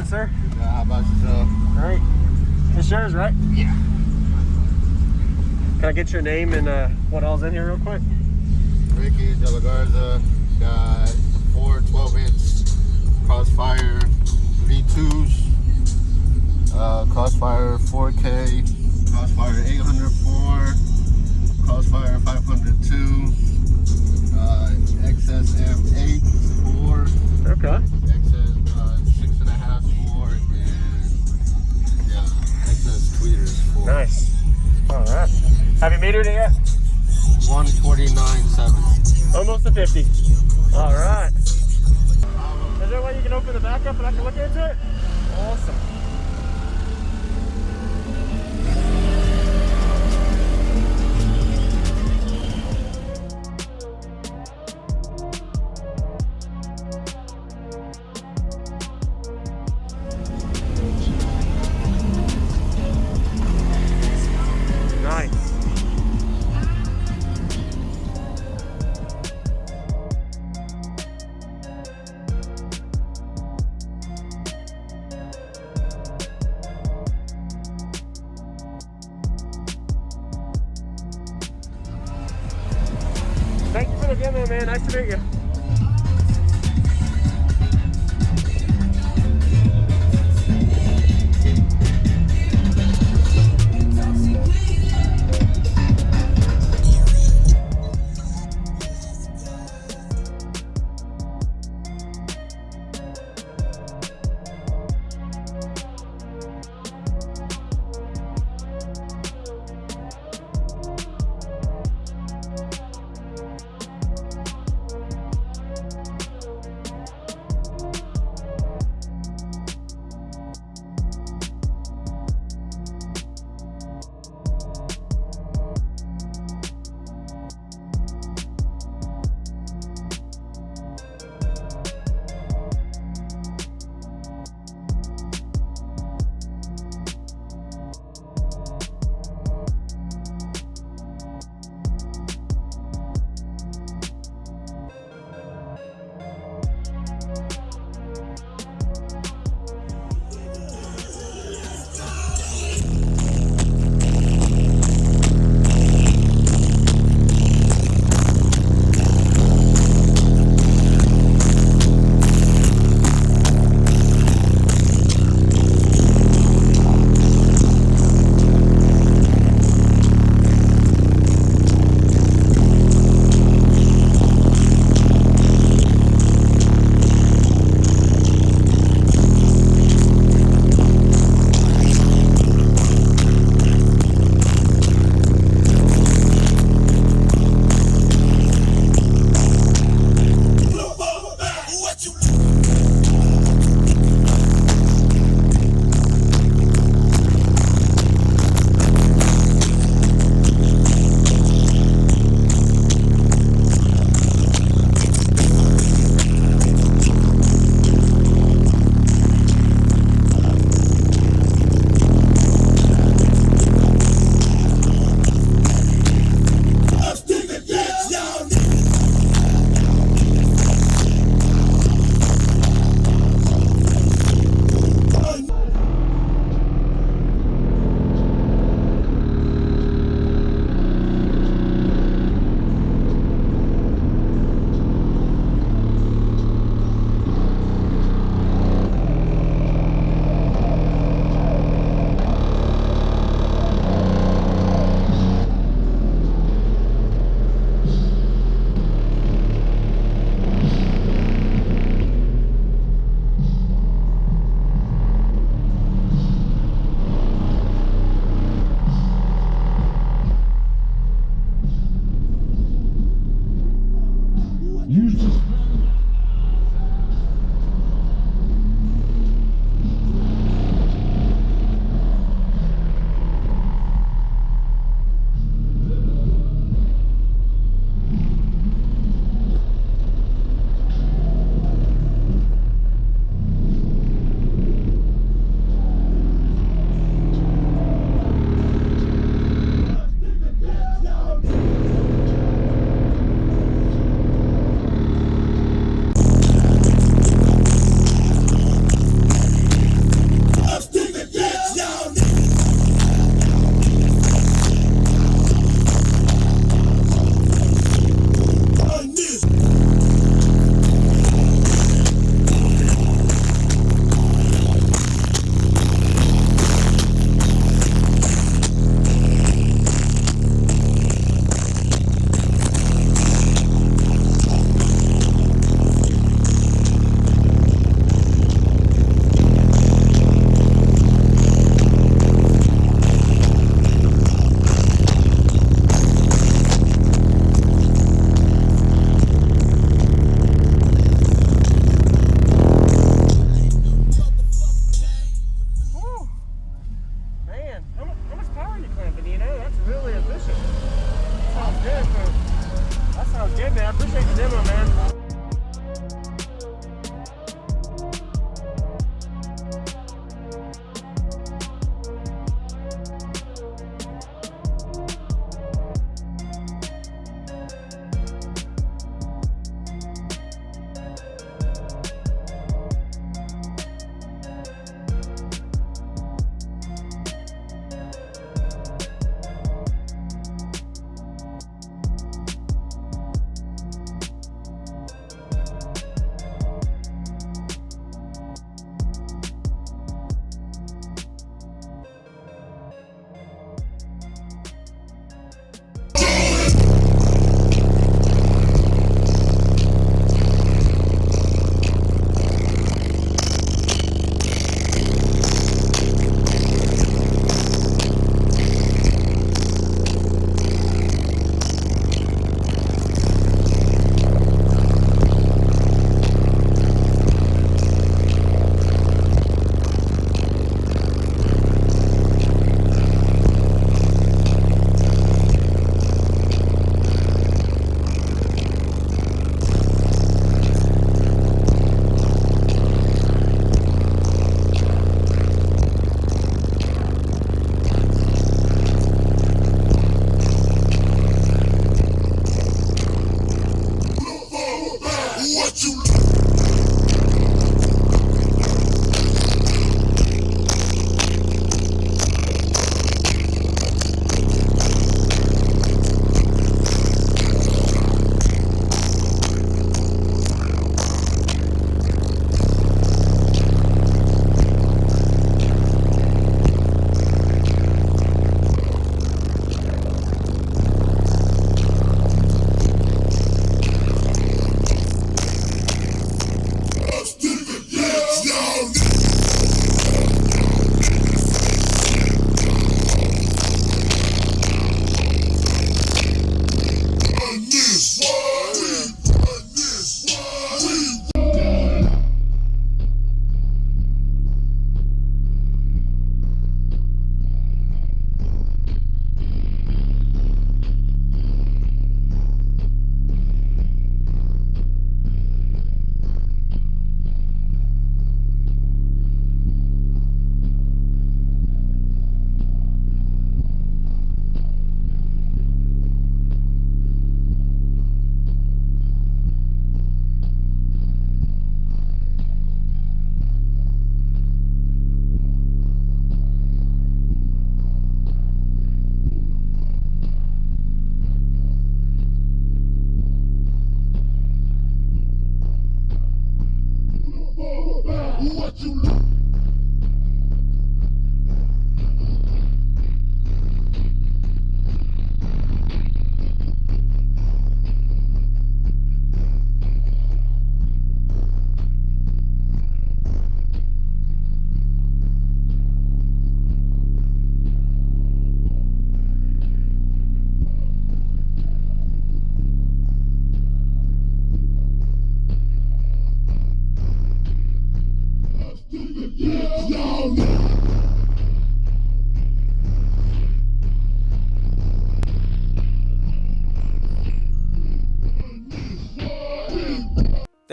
sir? Yeah, how about yourself? Great. It's yours, right? Yeah. Can I get your name and what all's in here real quick? Ricky De La Garza. Got 4 12-inch Crossfire V2s. Crossfire 4K. Crossfire 804. Crossfire 502. XSM8 4. Okay. XS 6.5 4, and yeah, XS tweeters 4. Nice. All right. Have you metered it yet? 149.7. Almost to 50. All right. Is there a way you can open the back up and I can look into it? Awesome. Thank you for the demo, man. Nice to meet you.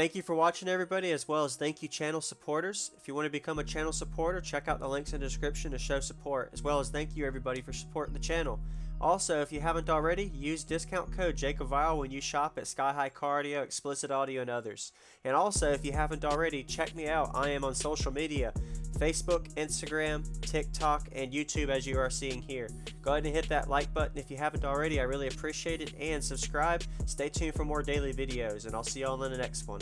Thank you for watching, everybody, as well as thank you channel supporters. If you want to become a channel supporter, check out the links in the description to show support, as well as thank you everybody for supporting the channel. Also, if you haven't already, use discount code JacobViral when you shop at Sky High Car Audio, XplicitAudio, and others. And also, if you haven't already, check me out. I am on social media, Facebook, Instagram, TikTok, and YouTube, as you are seeing here. Go ahead and hit that like button if you haven't already. I really appreciate it. And subscribe. Stay tuned for more daily videos, and I'll see you all in the next one.